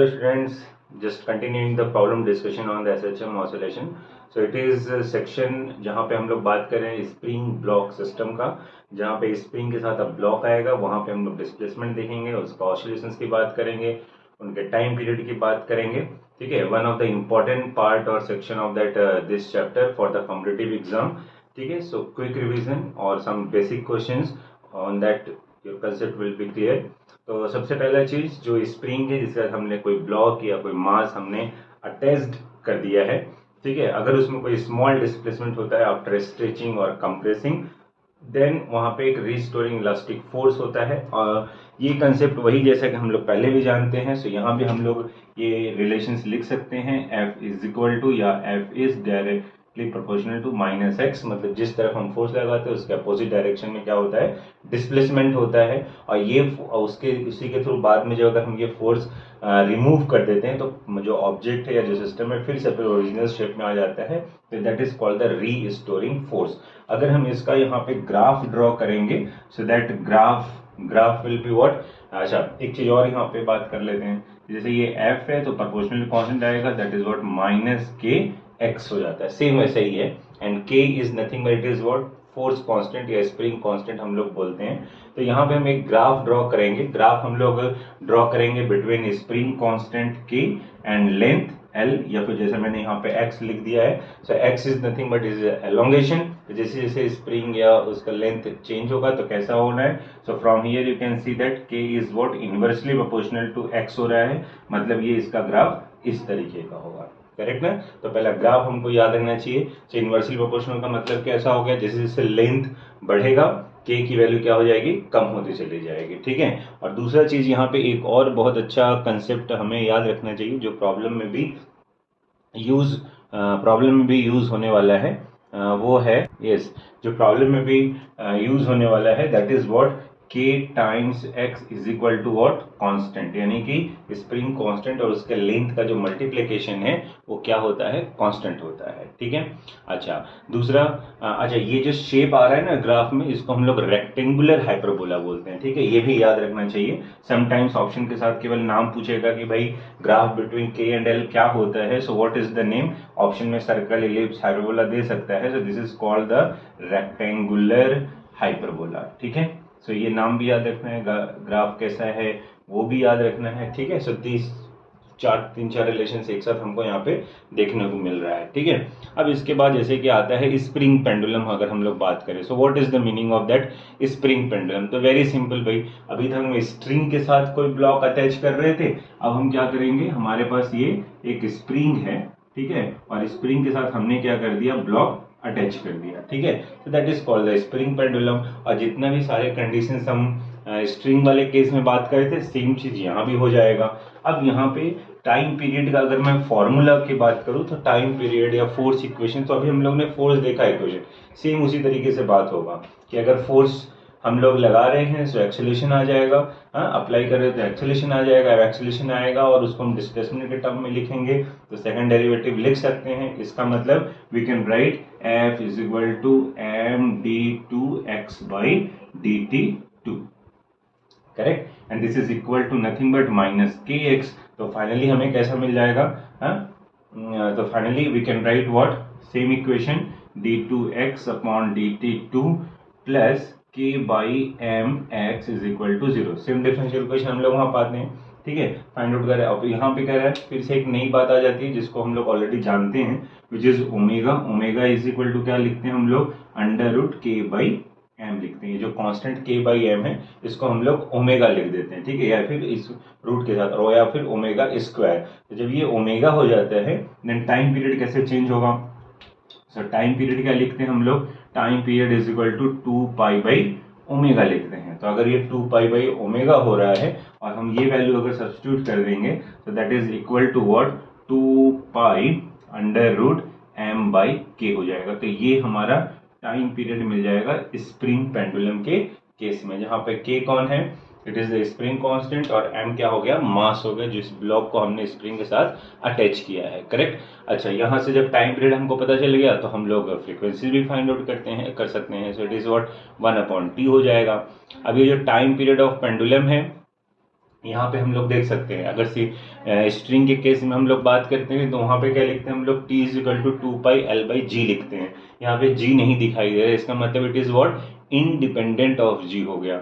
Hello students, just continuing the problem discussion on the SHM oscillation. So it is a section जहाँ पे हम लोग बात कर रहे हैं स्प्रिंग ब्लॉक सिस्टम का, जहाँ पे स्प्रिंग के साथ अब ब्लॉक आएगा, वहाँ पे हम लोग डिस्प्लेसमेंट देखेंगे, उसका ऑसिलेशंस की बात करेंगे, उनके टाइम पीरियड की बात करेंगे. ठीक है, one of the important part और section of that this chapter for the competitive exam. ठीक है, सो क्विक रिविजन और some basic questions on that your concept will be clear. तो सबसे पहला चीज जो स्प्रिंग है, जिसके साथ हमने कोई ब्लॉक या कोई मास हमने अटैच्ड कर दिया है. ठीक है, अगर उसमें कोई स्मॉल डिस्प्लेसमेंट होता है आफ्टर स्ट्रेचिंग और कंप्रेसिंग, देन वहां पे एक रिस्टोरिंग इलास्टिक फोर्स होता है. और ये कंसेप्ट वही जैसा कि हम लोग पहले भी जानते हैं. सो यहाँ भी हम लोग ये रिलेशंस लिख सकते हैं. F इज इक्वल टू या F is directly proportional to minus x, मतलब जिस तरफ हम फोर्स लगाते हैं उसके अपोजिट डायरेक्शन में क्या होता है, डिस्प्लेसमेंट होता है. और ये उसके उसी के थ्रू बाद में जब अगर हम ये फोर्स रिमूव कर देते हैं तो जो ऑब्जेक्ट है या जो सिस्टम है फिर से अपने ओरिजिनल शेप में आ जाता है. तो that is called the restoring force. अगर हम इसका यहाँ पे ग्राफ ड्रॉ करेंगे, so that graph will be what. अच्छा, एक चीज और यहाँ पे बात कर लेते हैं. जैसे ये F है तो प्रोपोर्शनल कांस्टेंट आएगा, दैट इज व्हाट माइनस के एक्स हो जाता है. सेम वैसे ही है. And K is nothing but it is what force constant या स्प्रिंग कांस्टेंट हम लोग बोलते हैं. तो यहाँ पे हम एक ग्राफ ड्रॉ करेंगे. ग्राफ हम लोग ड्रॉ करेंगे between spring constant K and length L, या फिर जैसे मैंने यहाँ पे x लिख दिया है. सो x is nothing but is elongation. जैसे जैसे स्प्रिंग या उसका लेंथ चेंज होगा तो कैसा होना है. So from here you can see that K is what inversely proportional to x हो रहा है. मतलब ये इसका ग्राफ इस तरीके का होगा. करेक्ट ना. तो पहला ग्राफ हमको याद रखना चाहिए. तो इनवर्सली प्रोपोर्शनल का मतलब कैसा हो गया, जैसे जैसे लेंथ बढ़ेगा K की वैल्यू क्या हो जाएगी, कम होती चली जाएगी. ठीक है. और दूसरा चीज यहाँ पे एक और बहुत अच्छा कंसेप्ट हमें याद रखना चाहिए जो प्रॉब्लम में भी यूज होने वाला है. वो है जो प्रॉब्लम में भी यूज होने वाला है, that is what K times x is equal to what constant, यानी कि स्प्रिंग कांस्टेंट और उसके लेंथ का जो मल्टीप्लिकेशन है वो क्या होता है, कांस्टेंट होता है. ठीक है. अच्छा, दूसरा अच्छा ये जो शेप आ रहा है ना ग्राफ में, इसको हम लोग रेक्टेंगुलर हाइपरबोला बोलते हैं. ठीक है, ये भी याद रखना चाहिए. समटाइम्स ऑप्शन के साथ केवल नाम पूछेगा कि भाई graph between K and L क्या होता है. So what is the name. Option में सर्कल, इलिप्स, हाइपरबोला दे सकता है. सो this is called the rectangular hyperbola. ठीक है. सो ये नाम भी याद रखना है, ग्राफ कैसा है वो भी याद रखना है. ठीक है. सो तीन चार रिलेशन एक साथ हमको यहाँ पे देखने को मिल रहा है. ठीक है. अब इसके बाद जैसे कि आता है स्प्रिंग पेंडुलम. अगर हम लोग बात करें, so what is the meaning of that spring pendulum. तो वेरी सिंपल भाई, अभी तक हम स्ट्रिंग के साथ कोई ब्लॉक अटैच कर रहे थे. अब हम क्या करेंगे, हमारे पास ये एक स्प्रिंग है. ठीक है. और स्प्रिंग के साथ हमने क्या कर दिया, ब्लॉक अटैच कर दिया. ठीक है. तो that is called the spring pendulum. और जितना भी सारे कंडीशंस हम स्ट्रिंग वाले केस में बात करे थे, सेम चीज यहाँ भी हो जाएगा. अब यहाँ पे टाइम पीरियड का अगर मैं फॉर्मूला की बात करूँ तो टाइम पीरियड या फोर्स इक्वेशन, तो अभी हम लोग ने फोर्स देखा इक्वेशन, सेम उसी तरीके से बात होगा कि अगर फोर्स हम लोग लगा रहे हैं तो एक्सेलरेशन आ जाएगा, अप्लाई कर रहे हैं तो एक्सेलरेशन आ जाएगा. एक्सेलरेशन आएगा और उसको हम डिस्प्लेसमेंट के टर्म में लिखेंगे तो सेकंड डेरिवेटिव लिख सकते हैं. इसका मतलब we can write F is equal to md2x by dt2. Correct. And this is equal to nothing but minus kx. तो फाइनली हमें कैसा मिल जाएगा, तो finally we can write what same equation d2x upon dt2 plus k by m x is equal to 0. Same differential equation हम लोग वहां पाते हैं. ठीक है. फाइंड आउट कर रहे हैं. अब यहाँ पे कह रहा है फिर से एक नई बात आ जाती है जिसको हम लोग ऑलरेडी जानते हैं, which is omega. Omega is equal to क्या लिखते हैं हम लोग, under root k by m लिखते हैं. जो कांस्टेंट k बाई एम है इसको हम लोग ओमेगा लिख देते हैं. ठीक है, या फिर इस रूट के साथ और या फिर ओमेगा स्क्वायर. तो जब ये ओमेगा हो जाता है देन टाइम पीरियड कैसे चेंज होगा. सो टाइम पीरियड क्या लिखते हैं हम लोग, time period is equal to 2 pi by omega लिखते हैं. तो अगर ये 2 पाई बाई ओमेगा हो रहा है और हम ये वैल्यू अगर सब्स्टिट्यूट कर देंगे तो that is equal to what 2 pi under root m by k हो जाएगा. तो ये हमारा टाइम पीरियड मिल जाएगा स्प्रिंग पेंडुलम के केस में, जहां पे k कौन है, it is the spring constant और m क्या हो गया, मास हो गया, जिस ब्लॉक को हमने स्प्रिंग के साथ अटैच किया है. करेक्ट. अच्छा, यहाँ से जब टाइम पीरियड हमको पता चल गया तो हम लोग फ्रीक्वेंसी भी फाइंड आउट कर सकते हैं. सो इट इज व्हाट 1/t हो जाएगा. अब ये जो टाइम पीरियड ऑफ पेंडुलम है यहाँ पे हम लोग देख सकते हैं, अगर स्ट्रिंग के केस में हम लोग बात करते हैं तो वहाँ पे क्या लिखते हैं हम लोग, t इजिकल टू 2π/L/g लिखते हैं। यहाँ पे g नहीं दिखाई दे रहा है, इसका मतलब it is what, independent of g हो गया।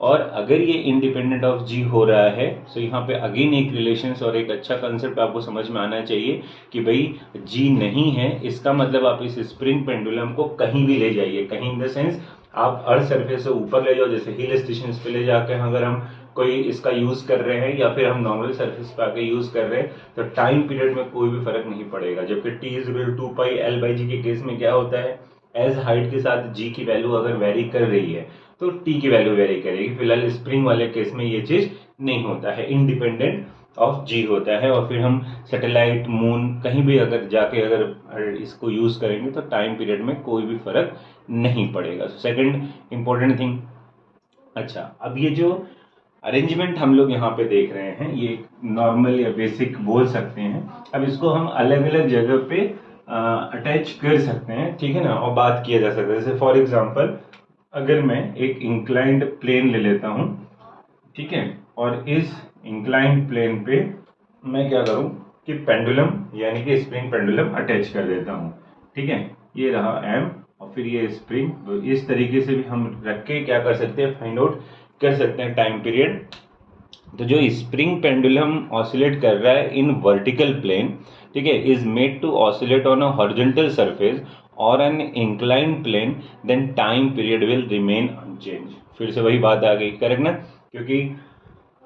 और अगर ये इंडिपेंडेंट ऑफ g हो रहा है तो यहाँ पे अगेन एक रिलेशंस और एक अच्छा कंसेप्ट आपको समझ में आना चाहिए कि भाई g नहीं है, इसका मतलब आप इस स्प्रिंग पेंडुलम को कहीं भी ले जाइए, कहीं इन द सेंस आप अर्थ सरफेस से ऊपर ले जाओ, जैसे हिल स्टेशन पे ले जाकर अगर हम कोई इसका यूज कर रहे हैं या फिर हम नॉर्मल सरफेस पे आके यूज कर रहे हैं तो टाइम पीरियड में कोई भी फर्क नहीं पड़ेगा। जबकि t इज 2π/L/g के केस में क्या होता है, एज हाइट के साथ g की वैल्यू अगर वेरी कर रही है तो t की वैल्यू वेरी करेगी। फिलहाल स्प्रिंग वाले केस में ये चीज नहीं होता है, इंडिपेंडेंट ऑफ g होता है। और फिर हम सैटेलाइट, मून, कहीं भी अगर जाके अगर इसको यूज करेंगे तो टाइम पीरियड में कोई भी फर्क नहीं पड़ेगा। Second important thing. अच्छा, अब ये जो अरेंजमेंट हम लोग यहाँ पे देख रहे हैं ये नॉर्मल या बेसिक बोल सकते हैं। अब इसको हम अलग अलग जगह पे अटैच कर सकते हैं, ठीक है ना, और बात किया जा सकता है। जैसे फॉर एग्जांपल अगर मैं एक इंक्लाइंड प्लेन ले लेता हूँ, ठीक है, और इस इंक्लाइंड प्लेन पे मैं क्या करूँ कि पेंडुलम यानी कि स्प्रिंग पेंडुलम अटैच कर देता हूँ, ठीक है, ये रहा एम और फिर ये स्प्रिंग। तो इस तरीके से भी हम रख के क्या कर सकते हैं, फाइंड आउट कर सकते हैं टाइम पीरियड। तो जो स्प्रिंग पेंडुलम ऑसिलेट कर रहा है इन वर्टिकल प्लेन, ठीक है, is made to oscillate on a horizontal surface और an inclined plane, then time period will remain unchange. फिर से वही बात आ गई, करेक्ट ना, क्योंकि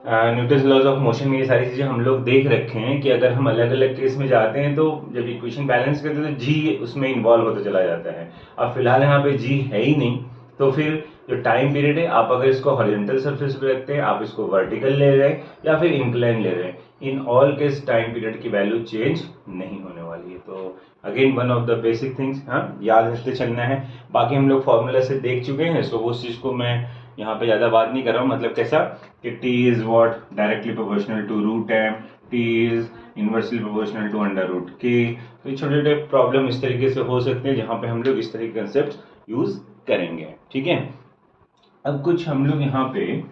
न्यूटन्स लॉज ऑफ मोशन में ये सारी चीजें हम लोग देख रखे हैं कि अगर हम अलग अलग केस में जाते हैं तो जब इक्वेशन बैलेंस करते हैं तो जी उसमें इन्वॉल्व होता चला जाता है। अब फिलहाल यहाँ पे जी है ही नहीं, तो फिर जो टाइम पीरियड है आप अगर इसको हॉरिजॉन्टल सरफेस पे रखते हैं, आप इसको वर्टिकल ले रहे हैं या फिर इंक्लाइन ले रहे हैं, in all case time period की वैल्यू चेंज नहीं होने वाली है। तो again one of the basic things, हाँ, याद रखते चलना है। बाकी हम लोग फॉर्मूला से देख चुके हैं, सो उस चीज को मैं यहाँ पे ज्यादा बात नहीं कर रहा हूँ। मतलब कैसा कि t is what, directly proportional to root m, t is inversely proportional to under root k। तो छोटे छोटे प्रॉब्लम इस तरीके से हो सकते हैं जहाँ पे हम लोग इस तरह के कंसेप्ट यूज करेंगे, ठीक है। अब कुछ हम लोग यहाँ पे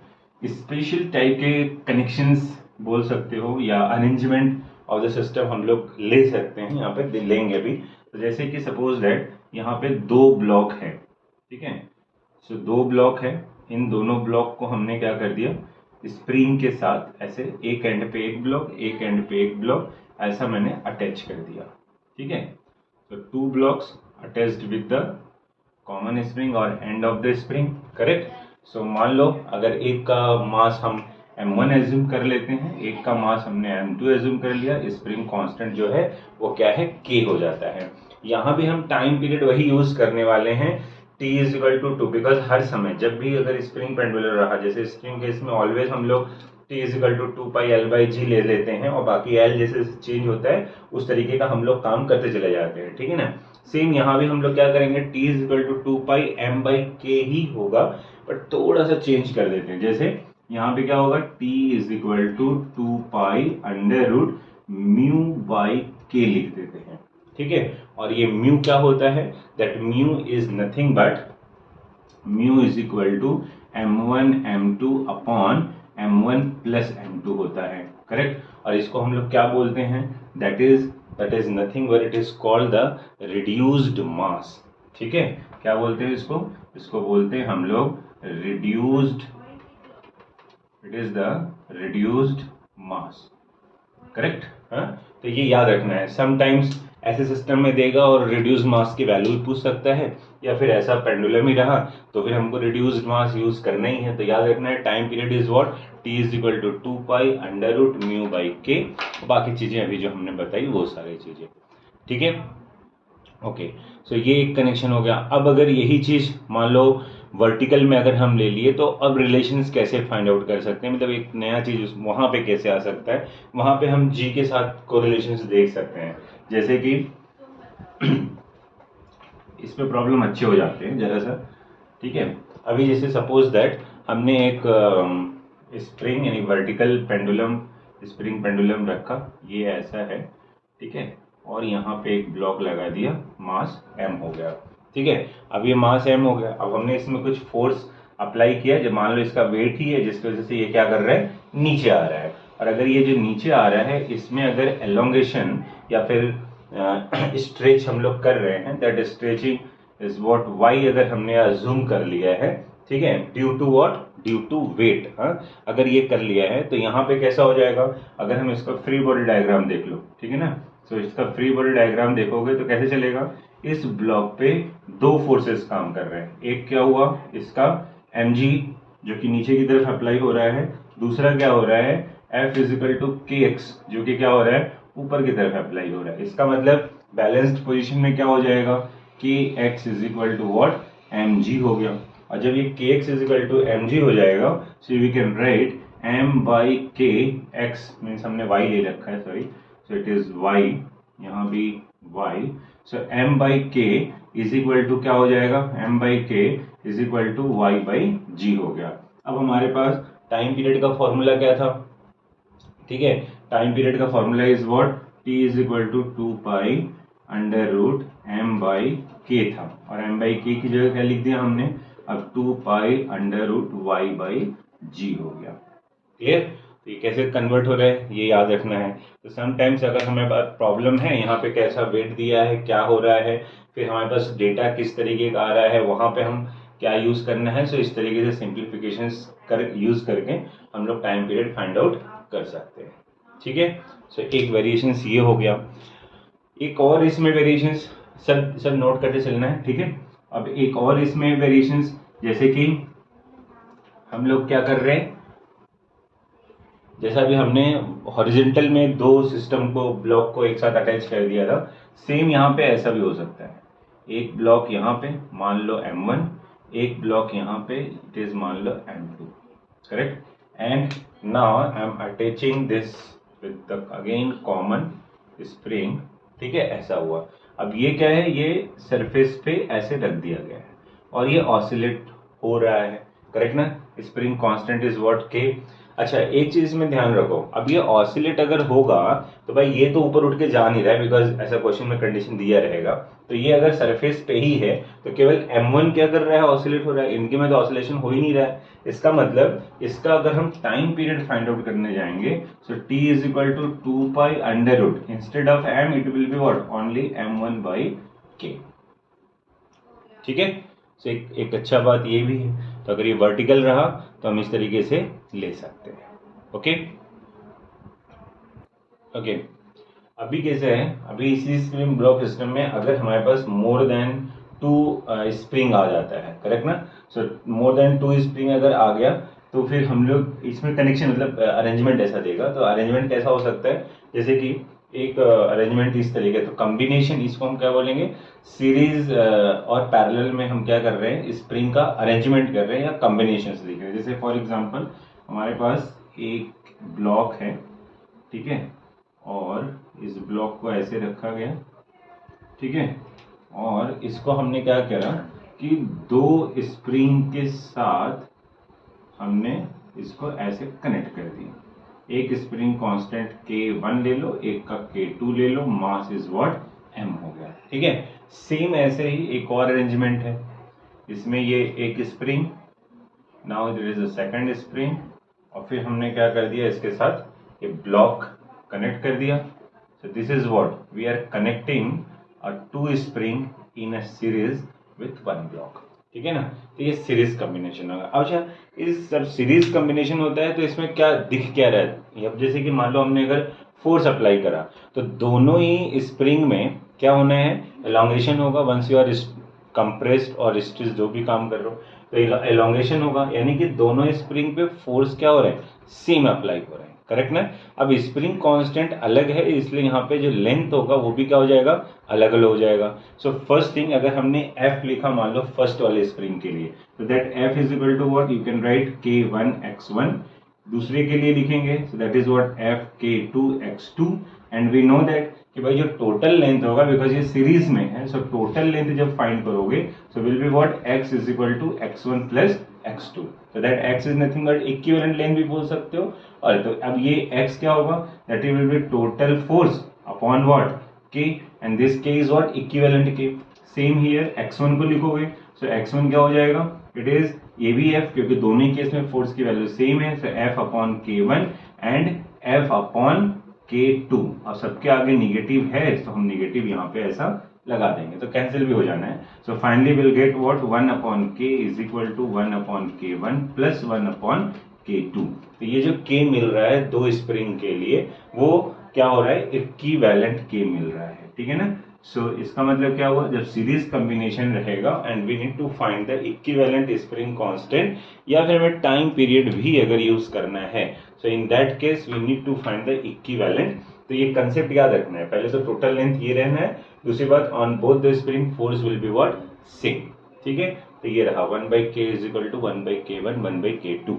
स्पेशल टाइप के कनेक्शंस बोल सकते हो या अरेंजमेंट ऑफ द सिस्टम हम लोग ले सकते हैं, यहाँ पे लेंगे अभी। तो जैसे कि सपोज दैट यहाँ पे दो ब्लॉक है, ठीक है, सो दो ब्लॉक है, इन दोनों ब्लॉक को हमने क्या कर दिया, स्प्रिंग के साथ ऐसे एक एंड पे एक ब्लॉक, एक एंड पे एक ब्लॉक, ऐसा मैंने अटैच कर दिया, ठीक है। तो two blocks attached with the common spring और end of the spring, correct. So मान लो अगर एक का मास हम m1 एज्यूम कर लेते हैं, एक का मास हमने m2 एज्यूम कर लिया, स्प्रिंग कांस्टेंट जो है वो क्या है, k हो जाता है। यहाँ भी हम टाइम पीरियड वही यूज करने वाले हैं, t is equal to 2, because हर समय जब भी अगर स्प्रिंग पेंडुलम रहा, जैसे स्प्रिंग केस में ऑलवेज हम लोग t is equal to 2π/L/g ले लेते हैं और बाकी l जैसे चेंज होता है उस तरीके का हम लोग काम करते चले जाते हैं, ठीक है ना। सेम यहाँ भी हम लोग क्या करेंगे, t is equal to 2πm/k ही होगा, बट थोड़ा सा चेंज कर देते हैं। जैसे यहाँ पे क्या होगा, t is equal to 2π√μ/k लिख देते हैं, ठीक है। और ये म्यू क्या होता है, that mu is nothing but mu is equal to m1 m2 upon m1 plus m2 होता है, करेक्ट। और इसको हम लोग क्या बोलते हैं, that is nothing but it is called the reduced mass, ठीक है। क्या बोलते हैं इसको, इसको बोलते हैं हम लोग reduced, it is the reduced mass, correct. हाँ, तो ये याद रखना है। समटाइम्स ऐसे सिस्टम में देगा और रिड्यूस मास की वैल्यू भी पूछ सकता है, या फिर ऐसा पेंडुलम ही रहा तो फिर हमको रिड्यूस्ड मास यूज करना ही है। तो याद रखना है time period is what, t is equal to 2π√μ/k। बाकी चीजें अभी जो हमने बताई वो सारी चीजें, ठीक है, ओके। सो ये एक कनेक्शन हो गया। अब अगर यही चीज मान लो वर्टिकल में अगर हम ले लिए तो अब रिलेशंस कैसे फाइंड आउट कर सकते हैं, मतलब एक नया चीज वहां पे कैसे आ सकता है, वहां पे हम जी के साथ कोरिलेशंस देख सकते हैं। जैसे कि इस पे प्रॉब्लम अच्छे हो जाते हैं जरा सा, ठीक है। अभी जैसे सपोज दैट हमने एक स्प्रिंग यानी वर्टिकल पेंडुलम, स्प्रिंग पेंडुलम रखा, ये ऐसा है, ठीक है, और यहाँ पे एक ब्लॉक लगा दिया, मास m हो गया, ठीक है। अब ये मास m हो गया, अब हमने इसमें कुछ फोर्स अप्लाई किया, जब मान लो इसका वेट ही है जिसकी वजह से ये क्या कर रहा है, नीचे आ रहा है। और अगर ये जो नीचे आ रहा है इसमें अगर एलोंगेशन या फिर स्ट्रेच हम लोग कर रहे हैं, that stretching is what y अगर हमने अज्यूम कर लिया है, ठीक है, due to what, due to weight. अगर ये कर लिया है तो यहाँ पे कैसा हो जाएगा, अगर हम इसका फ्री बॉडी डायग्राम देख लो, ठीक है ना, तो इसका फ्री बॉडी डायग्राम देखोगे तो कैसे चलेगा, इस ब्लॉक पे दो फोर्सेस काम कर रहे हैं। एक क्या हुआ, इसका mg जो कि नीचे की तरफ अप्लाई हो रहा है, दूसरा क्या हो रहा है, F इजिकल टू kx जो कि क्या हो रहा है, ऊपर की तरफ अप्लाई हो रहा है। इसका मतलब बैलेंस्ड पोजीशन में क्या हो जाएगा, kx is equal to what, mg हो गया। और जब ये kx is equal to mg हो जाएगा, so we can write m by k x, means हमने y ले रखा है, sorry, so it is y, यहाँ भी y, so m by k is equal to क्या हो जाएगा, m by k is equal to y by g हो गया। अब हमारे पास टाइम पीरियड का फॉर्मूला क्या था, ठीक है, टाइम पीरियड का formula is what, t is equal to 2 pi under root m by k था, और m बाई k की जगह क्या लिख दिया हमने, अब 2 pi under root y by g हो गया। क्लियर, तो ये कैसे कन्वर्ट हो रहा है ये याद रखना है। तो समटाइम्स अगर हमें प्रॉब्लम है, यहाँ पे कैसा वेट दिया है, क्या हो रहा है, फिर हमारे पास डेटा किस तरीके का आ रहा है, वहां पे हम क्या यूज करना है, सो इस तरीके से सिंप्लीफिकेशन यूज करके हम लोग टाइम पीरियड फाइंड आउट कर सकते हैं, ठीक है। सो एक वेरिएशन ये हो गया, एक और इसमें वेरिएशन सब नोट करके चलना है, ठीक है। अब एक और इसमें वेरिएशन, जैसे कि हम लोग क्या कर रहे हैं, जैसा भी हमने हॉरिजॉन्टल में दो सिस्टम को, ब्लॉक को एक साथ अटैच कर दिया था, सेम यहाँ पे ऐसा भी हो सकता है। एक ब्लॉक यहाँ पे मान लो M1, एक ब्लॉक यहाँ पे इट इज मान लो M2, correct, and now I am attaching this with the again common spring, ठीक है, ऐसा हुआ। अब ये क्या है, ये सरफेस पे ऐसे रख दिया गया है और ये ऑसिलेट हो रहा है, करेक्ट ना, spring constant is what k। अच्छा, एक चीज में ध्यान रखो, अब ये ऑसिलेट अगर होगा तो भाई ये तो ऊपर उठ के जा नहीं रहा है, बिकॉज ऐसा क्वेश्चन में कंडीशन दिया रहेगा। तो ये अगर सरफेस पे ही है तो केवल M1 क्या कर रहा है, ऑसिलेट हो रहा है, इनके में तो ऑसिलेशन हो ही नहीं रहा है। इसका मतलब इसका अगर हम टाइम पीरियड फाइंड आउट करने जाएंगे, so t is equal to 2 pi under root, instead of m it will be what, only m1 by k, ठीक है। सो एक अच्छा बात ये भी है, तो अगर ये वर्टिकल रहा तो हम इस तरीके से ले सकते हैं, ओके ओके। अभी कैसे है, अभी इसी स्प्रिंग ब्लॉक सिस्टम में अगर हमारे पास मोर देन 2 स्प्रिंग आ जाता है, करेक्ट ना, सो मोर देन 2 स्प्रिंग अगर आ गया तो फिर हम लोग इसमें कनेक्शन मतलब अरेंजमेंट ऐसा देगा। तो अरेंजमेंट कैसा हो सकता है, जैसे कि एक अरेंजमेंट इस तरीके, तो कॉम्बिनेशन इसको हम क्या बोलेंगे, सीरीज और पैरेलल में हम क्या कर रहे हैं, स्प्रिंग का अरेंजमेंट कर रहे हैं या कॉम्बिनेशंस लिख रहे हैं। जैसे फॉर एग्जांपल हमारे पास एक ब्लॉक है, ठीक है, और इस ब्लॉक को ऐसे रखा गया, ठीक है, और इसको हमने क्या करा कि दो स्प्रिंग के साथ हमने इसको ऐसे कनेक्ट कर दिया। एक स्प्रिंग कांस्टेंट K1 ले लो, एक का K2 ले लो, मास इज व्हाट M हो गया, ठीक है। सेम ऐसे ही एक और अरेंजमेंट है, इसमें ये एक spring, now there is a second spring, और फिर हमने क्या कर दिया, इसके साथ ये ब्लॉक कनेक्ट कर दिया। So this is what we are connecting a 2 spring in a series with 1 block, ठीक है ना। तो ये सीरीज कॉम्बिनेशन होगा। अच्छा, इस जब सीरीज कॉम्बिनेशन होता है तो इसमें क्या दिख क्या रहा है, अब जैसे कि मान लो हमने अगर फोर्स अप्लाई करा तो दोनों ही स्प्रिंग में क्या होना है, एलोंगेशन होगा, वंस यू आर कंप्रेस्ड और स्टिच जो भी काम कर रहे हो तो एलोंगेशन होगा, यानी कि दोनों स्प्रिंग पे फोर्स क्या हो रहा है, सेम अप्लाई हो रहा है, करेक्ट ना। अब स्प्रिंग कांस्टेंट अलग है, इसलिए यहाँ पे जो लेंथ होगा वो भी क्या हो जाएगा, अलग अलग हो जाएगा। सो फर्स्ट थिंग, अगर हमने F लिखा मान लो फर्स्ट वाले स्प्रिंग के लिए, तो that F is equal to what, you can write K1 X1। दूसरे के लिए लिखेंगे, so that is what F K2 X2, and we know that कि भाई जो टोटल लेंथ होगा, बिकॉज ये सीरीज में है, सो टोटल लेंथ जब फाइंड करोगे so will be what x is equal to x1 plus x2, so that x is nothing but equivalent length भी बोल सकते हो। और तो अब ये x क्या होगा, that it will be total force upon what k, and this k is what equivalent k। same here x1 को लिखोगे, so x1 क्या हो जाएगा, it is ये भी F, क्योंकि दोनों केस में फोर्स की वैल्यू सेम है, सो F upon K1 and F upon K2। और सबके आगे निगेटिव है तो हम निगेटिव यहाँ पे ऐसा लगा देंगे, तो कैंसिल भी हो जाना है। So finally will get what 1 upon K is equal to 1 upon K1 plus 1 upon K2। तो ये जो K मिल रहा है दो स्प्रिंग के लिए, वो क्या हो रहा है, इक्विवेलेंट K मिल रहा है, ठीक है ना। सो इसका मतलब क्या हुआ, जब सीरीज कॉम्बिनेशन रहेगा and we need to find the equivalent spring constant, या फिर हमें टाइम पीरियड भी अगर यूज करना है, so in that case we need to find the equivalent. तो ये कंसेप्ट याद रखना है, पहले तो टोटल लेंथ ये रहना है, दूसरी बात on both the spring force will be what, same, ठीक है। तो ये रहा 1/k is equal to 1/k1 1/k2।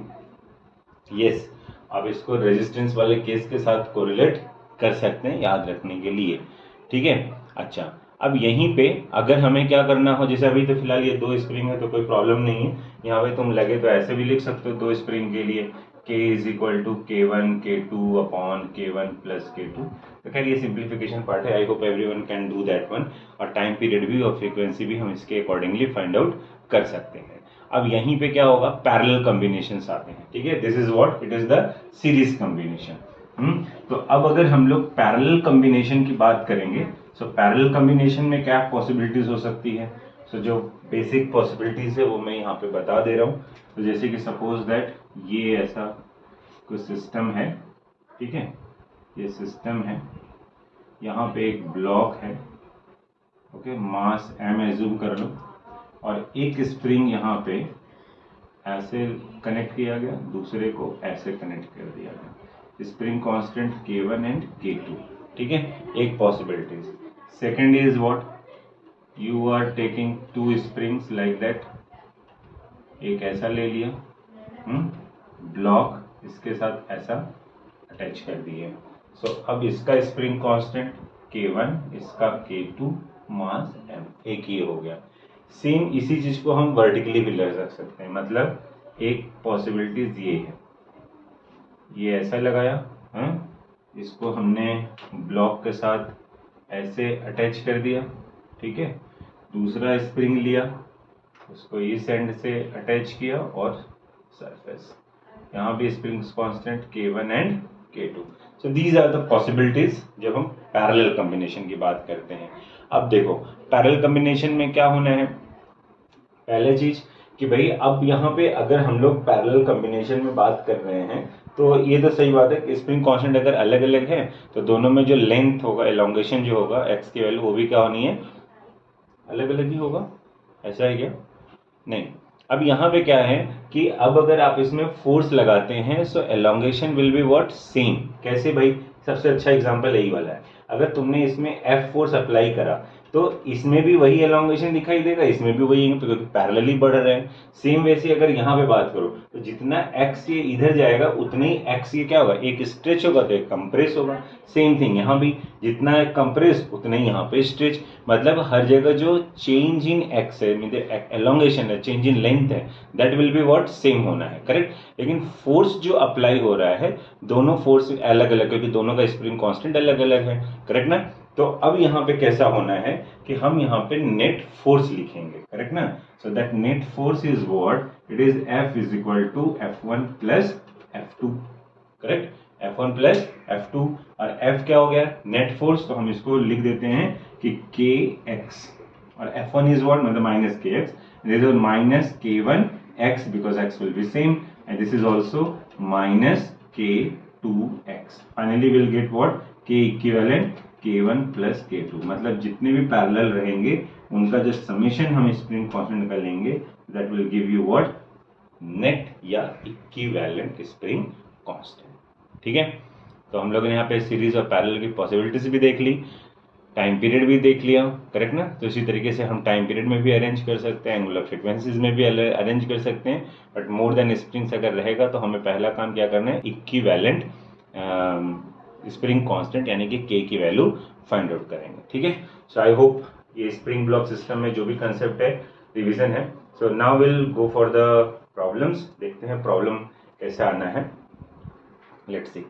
Yes, आप इसको रेजिस्टेंस वाले केस के साथ कोरिलेट कर सकते हैं याद रखने के लिए, ठीक है। अच्छा, अब यहीं पे अगर हमें क्या करना हो, जैसे अभी तो फिलहाल ये दो स्प्रिंग है तो कोई प्रॉब्लम नहीं है, यहाँ पे तुम लगे तो ऐसे भी लिख सकते हो दो स्प्रिंग के लिए k is equal to K1 K2 upon K1 plus K2। तो खैर ये सिंप्लीफिकेशन पार्ट है, I hope everyone can do that one, और टाइम पीरियड भी और फ्रीक्वेंसी भी हम इसके अकॉर्डिंगली फाइंड आउट कर सकते हैं। अब यहीं पे क्या होगा, पैरेलल कॉम्बिनेशंस आते हैं, ठीक है। This is what it is the series combination. तो अब अगर हम लोग पैरेलल कॉम्बिनेशन की बात करेंगे, सो पैरेलल कॉम्बिनेशन में क्या पॉसिबिलिटीज हो सकती है, सो जो बेसिक पॉसिबिलिटीज है वो मैं यहाँ पे बता दे रहा हूँ। तो जैसे कि सपोज दैट ये ऐसा कोई सिस्टम है, ठीक है, ये सिस्टम है, यहाँ पे एक ब्लॉक है, ओके, मास m एज्यूम कर लो, और एक स्प्रिंग यहाँ पे ऐसे कनेक्ट किया गया, दूसरे को ऐसे कनेक्ट कर दिया गया, spring constant K1 and K2, ठीक है, एक possibilities. Second is what, you are taking two springs like that, एक ऐसा ले लिया, ब्लॉक इसके साथ ऐसा अटैच कर दिए। सो अब इसका स्प्रिंग कांस्टेंट K1, इसका K2, मास m, एक ही हो गया। सेम इसी चीज को हम वर्टिकली भी ले सकते हैं, मतलब एक पॉसिबिलिटीज ये है, ये ऐसा लगाया, इसको हमने ब्लॉक के साथ ऐसे अटैच कर दिया, ठीक है, दूसरा स्प्रिंग लिया, उसको इस एंड से अटैच किया, और सरफेस यहाँ भी spring constant K1 and K2। So these are the possibilities जब हम पैरेलल कॉम्बिनेशन की बात करते हैं। अब देखो पैरेलल कॉम्बिनेशन में क्या होना है, पहले चीज कि भाई अब यहाँ पे अगर हम लोग पैरेलल कॉम्बिनेशन में बात कर रहे हैं, तो ये तो सही बात है कि स्प्रिंग कांस्टेंट अगर अलग अलग है तो दोनों में जो लेंथ होगा, एलोंगेशन जो होगा, x की वैल्यू वो भी क्या होनी है, अलग अलग ही होगा, ऐसा है क्या, नहीं। अब यहाँ पे क्या है कि अब अगर आप इसमें फोर्स लगाते हैं, so elongation will be what, same. कैसे भाई, सबसे अच्छा एग्जांपल यही वाला है, अगर तुमने इसमें F फोर्स अप्लाई करा तो इसमें भी वही एलोंगेशन दिखाई देगा, इसमें भी वही, क्योंकि पैरेलली बढ़ रहे हैं। सेम वैसे अगर यहाँ पे बात करो तो जितना x ये इधर जाएगा उतना ही x ये क्या होगा, एक स्ट्रेच होगा तो एक कंप्रेस होगा। सेम थिंग यहाँ भी, जितना कंप्रेस उतना ही यहाँ पे स्ट्रेच, मतलब हर जगह जो चेंज इन x है, मतलब एलोंगेशन है, चेंज इन लेंथ है, that will be what, same होना है, करेक्ट। लेकिन फोर्स जो अप्लाई हो रहा है, दोनों फोर्स अलग अलग, क्योंकि दोनों का स्प्रिंग कांस्टेंट अलग अलग है, करेक्ट ना। तो अब यहाँ पे कैसा होना है कि हम यहाँ पे नेट फोर्स लिखेंगे, करेक्ट ना। So that net force is what, it is F is equal to F1 plus F2, correct, F1 plus F2, और F क्या हो गया, नेट फोर्स, तो हम इसको लिख देते हैं कि KX, और F1 is what, मतलब minus KX, this is minus K1 X because X will be same, and this is also minus K2X. Finally we'll get what, K equivalent K1 plus K2, मतलब जितने भी parallel रहेंगे उनका जो summation हम spring constant का लेंगे, that will give you what, net या इक्विवेलेंट स्प्रिंग कांस्टेंट, ठीक है। तो हम लोगों ने यहाँ पे सीरीज और पैरेलल की पॉसिबिलिटीज भी देख ली, टाइम पीरियड भी देख लिया, करेक्ट ना। तो इसी तरीके से हम टाइम पीरियड में भी अरेंज कर सकते हैं, एंगुलर फ्रीक्वेंसीज में भी अरेंज कर सकते हैं, बट मोर देन स्प्रिंग्स अगर रहेगा तो हमें पहला काम क्या करना है, इक्विवेलेंट स्प्रिंग कांस्टेंट यानी कि K की वैल्यू फाइंड आउट करेंगे, ठीक है। सो आई होप ये स्प्रिंग ब्लॉक सिस्टम में जो भी कंसेप्ट है रिवीजन है। So now will go for the problems, देखते हैं प्रॉब्लम कैसे आना है, लेट्स सी।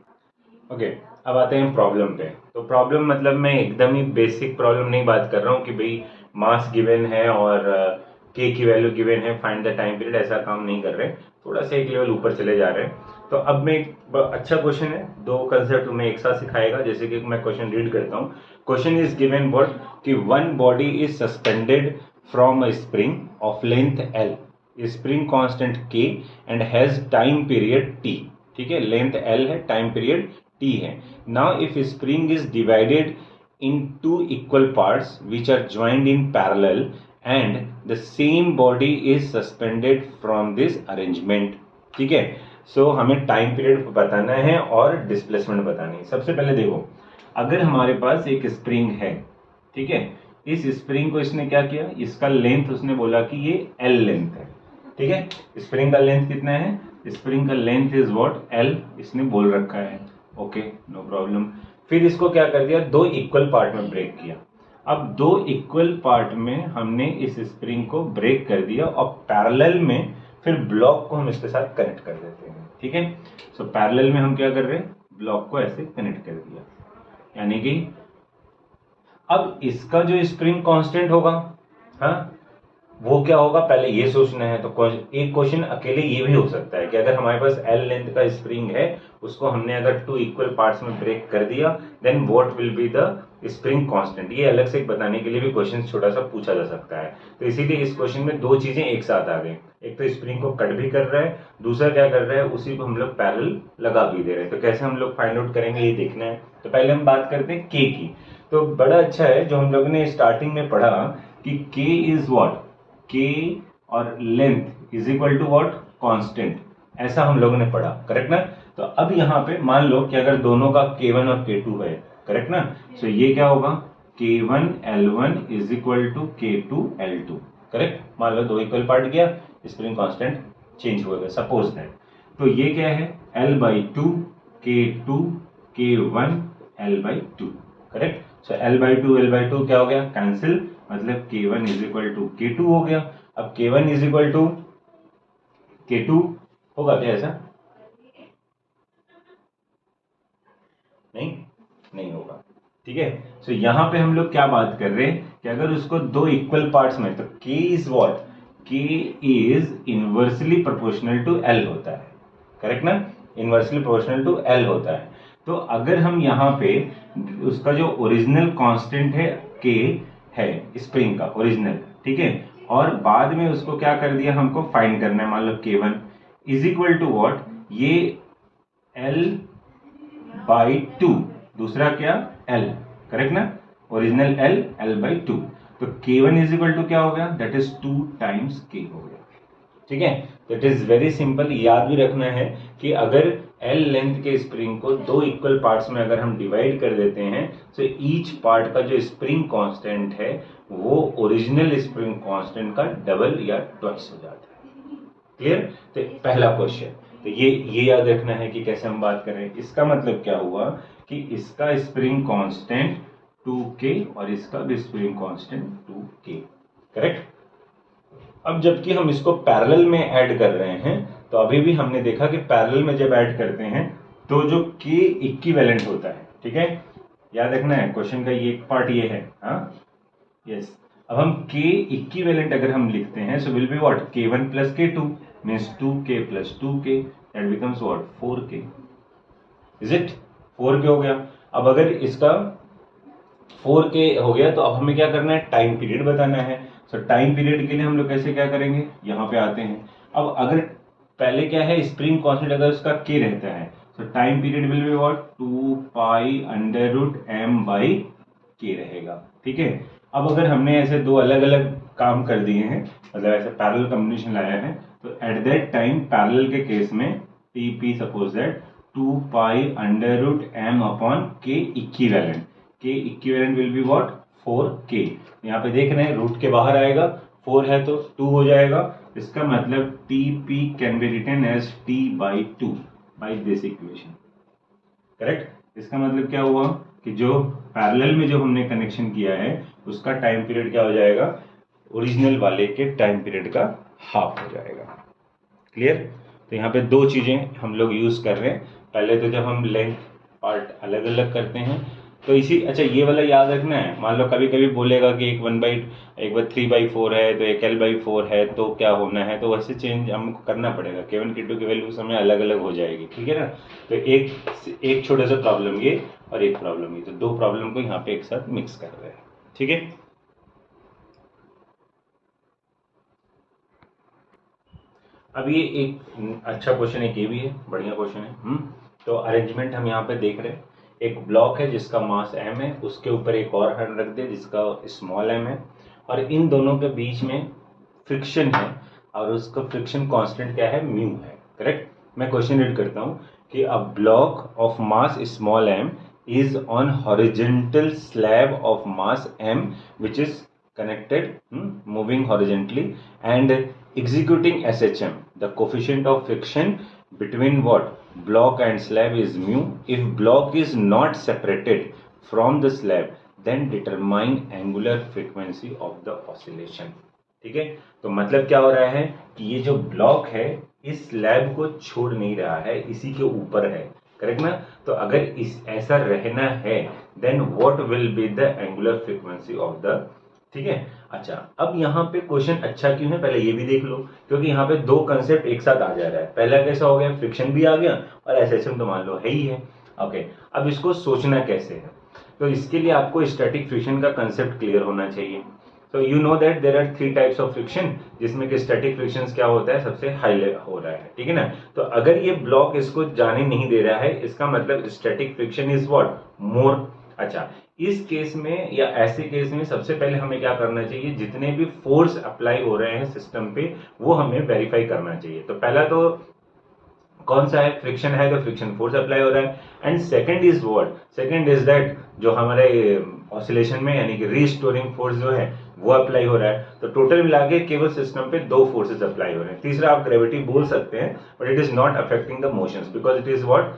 ओके, अब आते हैं प्रॉब्लम पे। तो प्रॉब्लम मतलब मैं एकदम ही बेसिक प्रॉब्लम नहीं बात कर रहा हूँ कि भाई मास गिवन है और के की वैल्यू गिवन है, फाइंड द टाइम पीरियड, ऐसा काम नहीं कर रहे, थोड़ा सा एक लेवल ऊपर चले जा रहे हैं। तो अब मैं एक अच्छा क्वेश्चन है, दो कंसेप्ट में एक साथ सिखाएगा। जैसे कि मैं क्वेश्चन रीड करता हूँ। क्वेश्चन इज गिवन व्हाट कि one body is suspended from a spring of length L, spring constant K and has time period T. ठीक है, लेंथ एल है, टाइम पीरियड टी है। Now if spring is divided in two equal parts which are joined in parallel and the same body is suspended from this arrangement। ठीक है, सो हमें time period बताना है और डिस्प्लेसमेंट बतानी है। सबसे पहले देखो, अगर हमारे पास एक स्प्रिंग है, ठीक है, इस स्प्रिंग को इसने क्या किया, इसका लेंथ उसने बोला कि ये एल लेंथ है। ठीक है, स्प्रिंग का लेंथ कितना है, स्प्रिंग का लेंथ इज व्हाट एल, इसने बोल रखा है। Okay, no problem. फिर इसको क्या कर दिया, दो इक्वल पार्ट में ब्रेक किया। अब दो इक्वल पार्ट में हमने इस स्प्रिंग को ब्रेक कर दिया और पैरेलल में फिर ब्लॉक को हम इसके साथ कनेक्ट कर देते हैं। ठीक है, सो पैरेलल में हम क्या कर रहे हैं, ब्लॉक को ऐसे कनेक्ट कर दिया, यानी कि अब इसका जो स्प्रिंग कांस्टेंट होगा, हाँ, वो क्या होगा पहले ये सोचना है। तो एक क्वेश्चन अकेले ये भी हो सकता है कि अगर हमारे पास एल लेंथ का स्प्रिंग है, उसको हमने अगर टू इक्वल पार्ट्स में ब्रेक कर दिया, then what will be the spring constant. ये अलग से बताने के लिए भी क्वेश्चन छोटा सा पूछा जा सकता है। तो इसीलिए इस क्वेश्चन में दो चीजें एक साथ आ गई, एक तो स्प्रिंग को कट भी कर रहा है, दूसरा क्या कर रहा है, उसी को हम लोग पैरेलल लगा भी दे रहे हैं। तो कैसे हम लोग फाइंड आउट करेंगे ये देखना है। तो पहले हम बात करते हैं के की। तो बड़ा अच्छा है जो हम लोग ने स्टार्टिंग में पढ़ा कि के इज व्हाट, के और length is equal to what, constant, ऐसा हम लोगों ने पढ़ा, करेक्ट ना। तो अब यहाँ पे मान लो कि अगर दोनों का K1 और K2 है, करेक्ट ना, सो ये क्या होगा, K1 L1 is equal to K2 L2, correct. मान लो दो इक्वल पार्ट किया, स्प्रिंग कांस्टेंट चेंज होगा, सपोज दैट। तो ये क्या है, L/2 K2 K1 L/2, correct. सो L/2 क्या हो गया, कैंसिल, मतलब K1 is equal to K2 हो गया। अब K1 is equal to K2 होगा क्या ऐसा, नहीं होगा। ठीक है, सो यहां पे हम लोग क्या बात कर रहे हैं कि अगर उसको दो इक्वल पार्ट्स में, तो K is what, K is inversely proportional to L होता है, करेक्ट ना, इनवर्सली प्रोपोर्शनल टू L होता है। तो अगर हम यहाँ पे उसका जो ओरिजिनल कांस्टेंट है K है, स्प्रिंग का ओरिजिनल, ठीक है, और बाद में उसको क्या कर दिया, हमको फाइंड करना है, मान लो K1 is equal to what, ये L/2, दूसरा क्या L, करेक्ट ना, ओरिजिनल L/2। तो K1 इज इक्वल टू क्या हो गया, दैट इज 2 टाइम्स K हो गया। ठीक है, दैट इज वेरी सिंपल, याद भी रखना है कि अगर L लेंथ के स्प्रिंग को दो इक्वल पार्ट्स में अगर हम डिवाइड कर देते हैं, तो ईच पार्ट का जो स्प्रिंग कांस्टेंट है वो ओरिजिनल स्प्रिंग कांस्टेंट का डबल या ट्वाइस हो जाता है। क्लियर। तो पहला क्वेश्चन, तो ये याद रखना है कि कैसे हम बात करें। इसका मतलब क्या हुआ कि इसका स्प्रिंग कांस्टेंट 2K और इसका भी स्प्रिंग कांस्टेंट 2K, करेक्ट। अब जबकि हम इसको पैरेलल में ऐड कर रहे हैं, तो अभी भी हमने देखा कि पैरेलल में जब ऐड करते हैं तो जो K इक्विवेलेंट होता है, ठीक है, याद रखना है क्वेश्चन का ये एक पार्ट ये है, हाँ, यस। अब हम K इक्विवेलेंट अगर हम लिखते हैं, सो will be what, K1 plus K2 means 2K plus 2K, that becomes what, 4K, is it, 4K हो गया। अब अगर इसका 4K हो गया, तो अब हमें क्या करना है, टाइम पीरियड बताना है। सो टाइम पीरियड के लिए हम लोग कैसे क्या करेंगे, यहाँ पे आते हैं। अब अगर पहले क्या है, स्प्रिंग कांस्टेंट अगर उसका K रहता है, तो time period will be what, 2 pi under root m by K रहेगा। ठीक है, अब अगर हमने ऐसे दो अलग अलग काम कर दिए हैं, मतलब ऐसे पैरेलल कॉम्बिनेशन लाया है, तो एट दैट टाइम पैरेलल के केस में TP suppose that 2 pi under root m upon K equivalent, K equivalent will be what, 4K। यहाँ पे देख रहे हैं रूट के बाहर आएगा, 4 है तो 2 हो जाएगा। इसका मतलब TP can be written as T/2 by this equation, correct. इसका मतलब क्या हुआ कि जो पैरेलल में जो हमने कनेक्शन किया है उसका टाइम पीरियड क्या हो जाएगा, ओरिजिनल वाले के टाइम पीरियड का हाफ हो जाएगा। क्लियर। तो यहाँ पे दो चीजें हम लोग यूज कर रहे हैं। पहले तो जब हम लेंथ पार्ट अलग अलग करते हैं तो इसी अच्छा ये वाला याद रखना है। मान लो कभी कभी बोलेगा कि एक बार 3/4 है तो एक L/4 है, तो क्या होना है, तो वैसे चेंज हमको करना पड़ेगा। K1 K2 की वैल्यू समय अलग अलग हो जाएगी, ठीक है ना। तो एक छोटा सा प्रॉब्लम ये और एक प्रॉब्लम ये, तो दो प्रॉब्लम को यहाँ पे एक साथ मिक्स कर रहे हैं, ठीक है। अब ये एक अच्छा क्वेश्चन है, ये भी है, बढ़िया क्वेश्चन है। तो अरेंजमेंट हम यहाँ पे देख रहे हैं, एक ब्लॉक है जिसका मास m है, उसके ऊपर एक और हैंड रख दे जिसका स्मॉल m है, और इन दोनों के बीच में फ्रिक्शन है, और उसका फ्रिक्शन कांस्टेंट क्या है, म्यू है, करेक्ट। मैं क्वेश्चन रीड करता हूँ कि a block of mass small m is on horizontal slab of mass m which is connected, moving horizontally and executing SHM. The coefficient of friction between what block and slab is mu. If block is not separated from the slab, then determine angular frequency of the oscillation. ठीक है, तो मतलब क्या हो रहा है कि ये जो ब्लॉक है इस स्लैब को छोड़ नहीं रहा है, इसी के ऊपर है, करेक्ट ना। तो अगर इस ऐसा रहना है then what will be the angular frequency of the, ठीक है। अच्छा, अब यहाँ पे क्वेश्चन अच्छा क्यों है, पहले ये भी देख लो, क्योंकि यहाँ पे दो कंसेप्ट एक साथ आ जा रहा है। पहला कैसा हो गया, फ्रिक्शन भी आ गया और एसएचएम तो मान लो है ही है। ओके, अब इसको सोचना कैसे है, तो इसके लिए आपको स्टैटिक फ्रिक्शन का कंसेप्ट क्लियर होना चाहिए। तो you know that there are 3 types of friction, जिसमें कि स्टैटिक फ्रिक्शन क्या होता है, सबसे हाई हो रहा है, ठीक है ना। तो अगर ये ब्लॉक इसको जाने नहीं दे रहा है, इसका मतलब स्टैटिक फ्रिक्शन इज व्हाट, मोर। अच्छा, इस केस में या ऐसे केस में सबसे पहले हमें क्या करना चाहिए, जितने भी फोर्स अप्लाई हो रहे हैं सिस्टम पे वो हमें वेरीफाई करना चाहिए। तो पहला तो कौन सा है, फ्रिक्शन है तो फ्रिक्शन फोर्स अप्लाई हो रहा है, and second is what, second is that जो हमारे ऑसिलेशन में यानी कि रीस्टोरिंग फोर्स जो है वो अप्लाई हो रहा है। तो टोटल मिला के केवल सिस्टम पे दो फोर्सेस अप्लाई हो रहे हैं। तीसरा आप ग्रेविटी बोल सकते हैं, but it is not affecting the motions because it is what,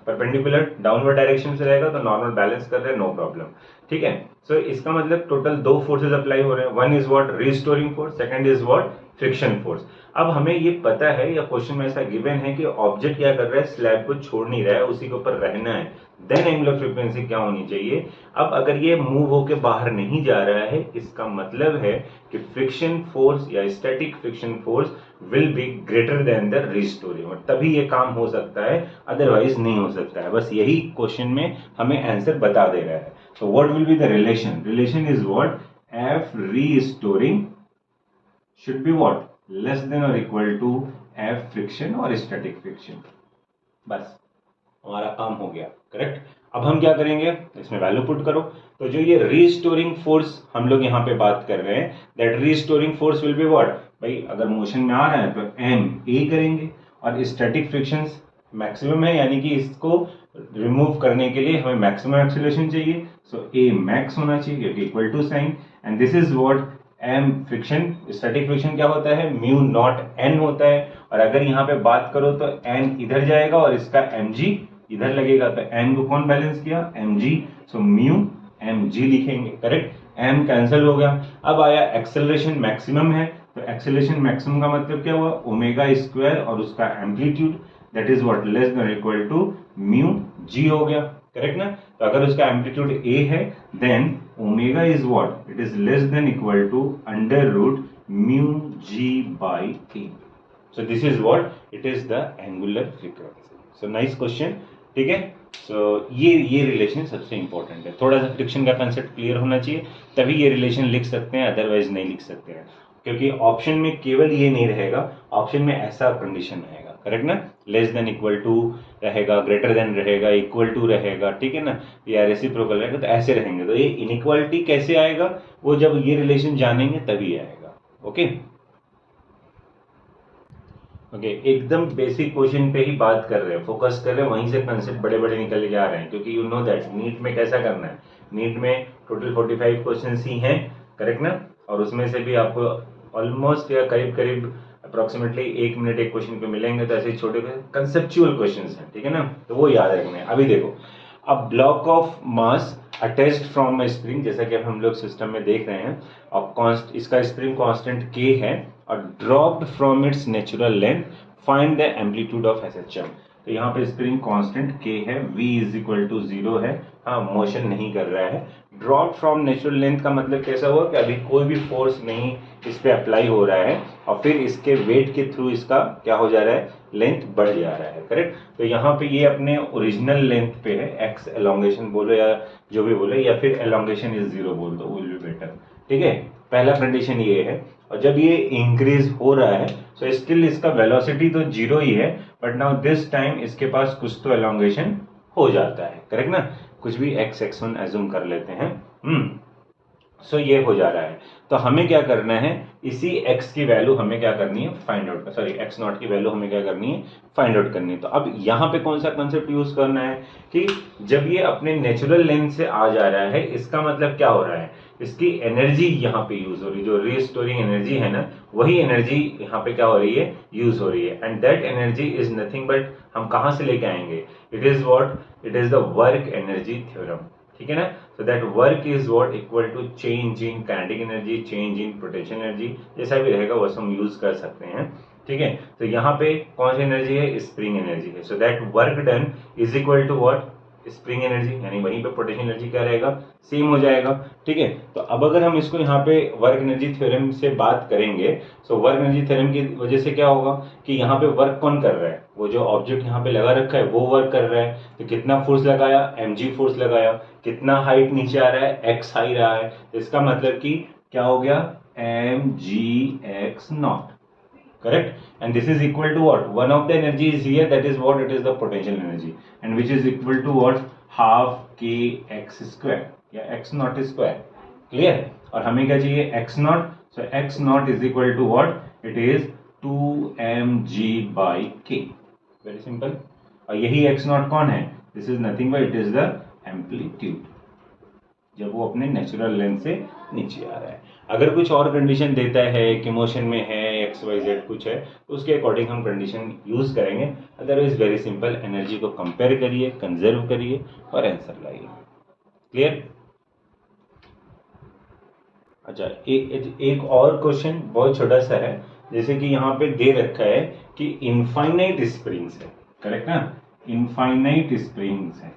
perpendicular downward direction से रहेगा, तो नॉर्मल बैलेंस कर रहे हैं, नो प्रॉब्लम, ठीक है। सो इसका मतलब टोटल दो फोर्सेस अप्लाई हो रहे हैं, one is what restoring force, second is what friction force. अब हमें ये पता है या क्वेश्चन में ऐसा गिवन है कि ऑब्जेक्ट क्या कर रहा है, स्लैब को छोड़ नहीं रहा है, उसी के ऊपर रहना है, देन एंगुलर फ्रीक्वेंसी क्या होनी चाहिए। अब अगर ये मूव होके बाहर नहीं जा रहा है, इसका मतलब है कि फ्रिक्शन फोर्स या static friction force will be greater than the restoring, और तभी ये काम हो सकता है, अदरवाइज नहीं हो सकता है। बस यही क्वेश्चन में हमें आंसर बता दे रहा है। So what will be the relation? Relation is what? F restoring should be what? Less than or equal to F friction or static friction. बस हमारा काम हो गया, करेक्ट। अब हम क्या करेंगे, इसमें वैल्यू पुट करो। तो जो ये रीस्टोरिंग फोर्स हम लोग यहाँ पे बात कर रहे हैं, that restoring force will be what, भाई अगर मोशन में आ रहा है तो एम ए करेंगे, और स्टैटिक फ्रिक्शन मैक्सिमम है, यानी कि इसको रिमूव करने के लिए हमें मैक्सिमम एक्सीलरेशन चाहिए, सो ए मैक्स होना चाहिए equal to sine, and this is what m friction. Static friction क्या होता है, म्यू नॉट एन होता है, और अगर यहाँ पे बात करो तो एन इधर जाएगा और इसका एम जी इधर लगेगा, तो एन को कौन बैलेंस किया, m g, so mu m g लिखेंगे, करेक्ट। एम कैंसिल हो गया। अब आया एक्सेलरेशन मैक्सिमम है, तो एक्सेलरेशन मैक्सिमम का मतलब क्या हुआ, ओमेगा स्क्वायर और उसका amplitude, that is what less than equal to mu g हो गया, करेक्ट ना। तो अगर उसका एम्पलीट्यूड ए है then omega is what, it is less than equal to under root mu g by A. So this is what it is the angular frequency. So nice question, ठीक है। सो ये relation सबसे important है। थोड़ा सा friction का concept clear होना चाहिए, तभी ये रिलेशन लिख सकते हैं, अदरवाइज नहीं लिख सकते हैं, क्योंकि ऑप्शन में केवल ये नहीं रहेगा, ऑप्शन में ऐसा कंडीशन रहेगा, करेक्ट ना। लेस देन इक्वल टू रहेगा, ग्रेटर देन रहेगा, इक्वल टू रहेगा, ठीक है ना, या रेसिप्रोकल रहेगा, तो ऐसे रहेंगे। तो ये इनइक्वालिटी कैसे आएगा, वो जब ये रिलेशन जानेंगे तभी आएगा। ओके ओके, एकदम बेसिक क्वेश्चन पे ही बात कर रहे हैं, फोकस कर रहे हैं, वहीं से कंसेप्ट बड़े बड़े निकल के आ रहे हैं, क्योंकि यू नो दैट नीट में कैसा करना है, नीट में टोटल 45 क्वेश्चंस ही हैं, करेक्ट ना, और उसमें से भी आपको ऑलमोस्ट या करीब करीब अप्रोक्सीमेटली 1 मिनट एक क्वेश्चन पे मिलेंगे, तो ऐसे छोटे कंसेप्चुअल क्वेश्चंस हैं, ठीक है ना, तो वो याद रखना है। अभी देखो, अब block of mass attached from spring, जैसा कि अब हम लोग सिस्टम में देख रहे हैं, और इसका स्प्रिंग कांस्टेंट k है, और dropped from its natural length, find the amplitude of SHM. तो यहाँ पे स्प्रिंग कांस्टेंट k है, v इज इक्वल टू 0 है, हाँ मोशन नहीं कर रहा है। ड्रॉप फ्रॉम नेचुरल लेंथ का मतलब कैसा हुआ कि अभी कोई भी फोर्स नहीं इस पे अप्लाई हो रहा है और फिर इसके वेट के थ्रू इसका क्या हो जा रहा है, लेंथ बढ़ जा रहा है, करेक्ट। तो यहाँ पे ये अपने ओरिजिनल लेंथ पे है, एक्स एलोंगेशन बोलो या जो भी बोलो, या फिर एलोंगेशन इज 0 बोल दो, विल बी बेटर, ठीक है। पहला कंडीशन ये है। और जब ये इंक्रीज हो रहा है सो स्टिल इसका वेलोसिटी तो 0 ही है, बट नाउ दिस टाइम इसके पास कुछ तो एलोंगेशन हो जाता है, करेक्ट ना। कुछ भी x1 एज्यूम कर लेते हैं। सो ये हो जा रहा है। तो हमें क्या करना है, इसी x की वैल्यू हमें क्या करनी है, फाइंड आउट, सॉरी x0 की वैल्यू हमें क्या करनी है, फाइंड आउट करनी है। तो अब यहाँ पे कौन सा कंसेप्ट यूज करना है कि जब ये अपने नेचुरल लेंथ से आ जा रहा है, इसका मतलब क्या हो रहा है, इसकी एनर्जी यहाँ पे यूज हो रही है, जो रीस्टोरिंग एनर्जी है ना, वही एनर्जी यहाँ पे क्या हो रही है, यूज हो रही है। And that energy is nothing but, हम कहाँ से लेके आएंगे, it is what, it is the work energy theorem, ठीक है ना। So that work is what equal to change in kinetic energy, change in potential energy, जैसा भी रहेगा वो हम यूज कर सकते हैं, ठीक है। तो यहाँ पे कौन सी एनर्जी है, स्प्रिंग एनर्जी है। So that work done is equal to what, spring energy, यानी वहीं पे पोटेंशियल एनर्जी क्या रहेगा, सेम हो जाएगा, ठीक है। तो अब अगर हम इसको यहाँ पे वर्क एनर्जी थ्योरम से बात करेंगे, सो वर्क एनर्जी थ्योरम की वजह से क्या होगा कि यहाँ पे वर्क कौन कर रहा है, वो जो ऑब्जेक्ट यहाँ पे लगा रखा है वो वर्क कर रहा है। तो कितना फोर्स लगाया, mg फोर्स लगाया, कितना हाइट नीचे आ रहा है, x हाई रहा है, इसका मतलब कि क्या हो गया, mgx0, correct, and this is equal to what, one of the energy is here, that is what, it is the potential energy, and which is equal to what, half k x square या x naught square, clear। और हमें क्या चाहिए, x naught, so x naught is equal to what, it is 2mg by k, very simple। और यही x naught कौन है, this is nothing but it is the amplitude, जब वो अपने नेचुरल लेंथ से नीचे आ रहा है। अगर कुछ और कंडीशन देता है कि मोशन में है XYZ कुछ है, तो उसके अकॉर्डिंग हम कंडीशन यूज करेंगे। अदरवाइज वेरी सिंपल, एनर्जी को कंपेयर करिए, कंजर्व करिए और आंसर लाइए, क्लियर। अच्छा, एक और क्वेश्चन बहुत छोटा सा है, जैसे कि यहाँ पे दे रखा है कि इनफाइनाइट स्प्रिंग्स है, करेक्ट ना, इनफाइनाइट स्प्रिंग्स है,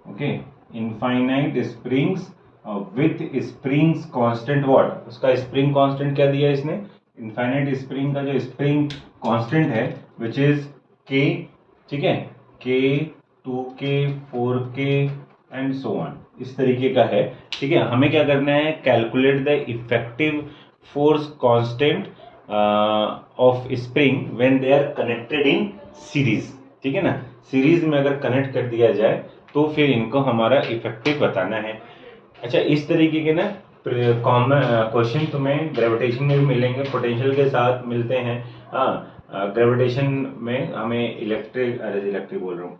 okay, infinite springs with springs constant what, उसका स्प्रिंग कांस्टेंट क्या दिया है इसने, इनफाइनाइट स्प्रिंग का जो स्प्रिंग कांस्टेंट है विच इज k, ठीक है, k 2k 4k and so on, इस तरीके का है, ठीक है। हमें क्या करना है, calculate the effective force constant of spring when they are connected in series, ठीक है ना। सीरीज में अगर कनेक्ट कर दिया जाए तो फिर इनको हमारा इफेक्टिव बताना है। अच्छा, इस तरीके के ना कॉमन क्वेश्चन तुम्हें ग्रेविटेशन में भी मिलेंगे, पोटेंशियल के साथ मिलते हैं। हाँ, ग्रेविटेशन में हमें इलेक्ट्रिक बोल रहा हूँ,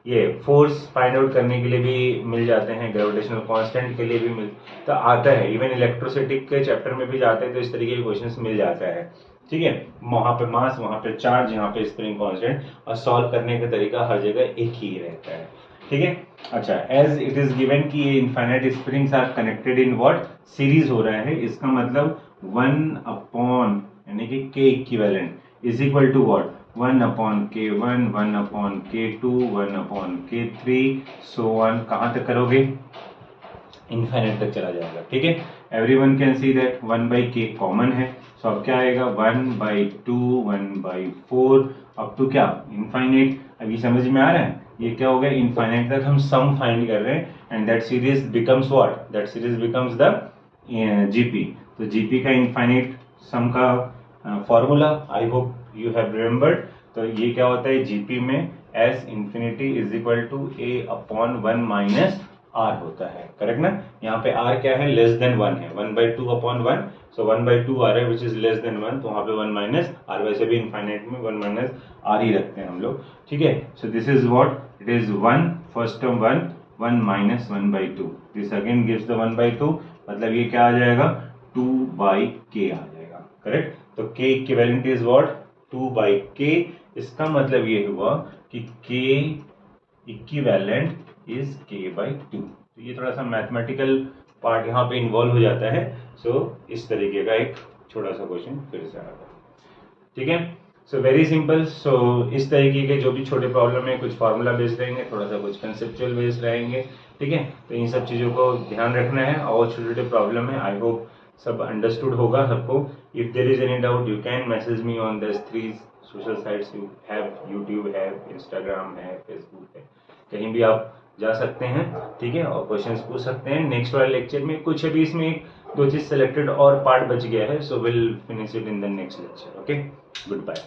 ये फोर्स फाइंड आउट करने के लिए भी मिल जाते हैं, ग्रेविटेशनल कांस्टेंट के लिए भी मिल तो आता है, इवन इलेक्ट्रोसिटिक के चैप्टर में भी जाते हैं तो इस तरीके के क्वेश्चंस मिल जाता है, ठीक है। वहां पे मास, वहां पे चार्ज, यहाँ पे स्प्रिंग कांस्टेंट, और सॉल्व करने का तरीका हर जगह एक ही रहता है, ठीक है। अच्छा, एज इट इज गिवन कि ये infinite springs are connected in what, series हो रहा है, इसका मतलब 1 अपॉन यानी कि k equivalent is equal to what, 1 upon k1, 1 upon k2, 1 upon k3, so on, कहां तक करोगे, इनफाइनाइट तक चला जाएगा, ठीक है। Everyone can see that 1/k common है, सो अब क्या आएगा, 1/2, 1/4 अप टू क्या, इनफाइनाइट। अभी समझ में आ रहा है, ये क्या हो गया, इनफाइनाइट तक हम सम फाइंड कर रहे हैं, and that series becomes what, that series becomes the GP. तो जीपी का इनफाइनाइट सम का formula I hope you have remembered. तो ये क्या होता है, जीपी में S infinity is equal to a upon 1 minus r होता है, करेक्ट ना। यहाँ पे r क्या है, लेस देन 1 है, 1/2 अपॉन 1, सो 1/2 आ रहा है विच इज लेस देन 1, तो वहाँ पे 1 माइनस r, वैसे भी इनफाइनाइट में 1 माइनस r ही रखते हैं हम लोग, ठीक है। सो this is what, it is 1, first term 1, 1 minus 1/2, this again gives the 1/2, मतलब ये क्या आ जाएगा, 2/k आ जाएगा, करेक्ट। तो k equivalent is what, 2/k, इसका मतलब ये हुआ कि k इक्विवेलेंट इज k/2। तो ये थोड़ा सा मैथमेटिकल पार्ट यहाँ पे इन्वॉल्व हो जाता है, सो इस तरीके का एक छोटा सा क्वेश्चन फिर से आता है, ठीक है। So very simple. सो इस तरीके के जो भी छोटे प्रॉब्लम है, कुछ फार्मूला बेस्ड रहेंगे, थोड़ा सा कुछ कंसेप्चुअल बेस्ड रहेंगे, ठीक है। तो इन सब चीज़ों को ध्यान रखना है। और छोटे छोटे प्रॉब्लम है, आई होप सब अंडरस्टूड होगा सबको। If there is any doubt you can message me on this 3 social sites you have, YouTube है, इंस्टाग्राम है, फेसबुक है, कहीं भी आप जा सकते हैं, ठीक है, और क्वेश्चंस पूछ सकते हैं। नेक्स्ट वाले लेक्चर में कुछ अभी इसमें 2 चीज सेलेक्टेड और पार्ट बच गया है, so will finish it in the next lecture. Okay, good bye.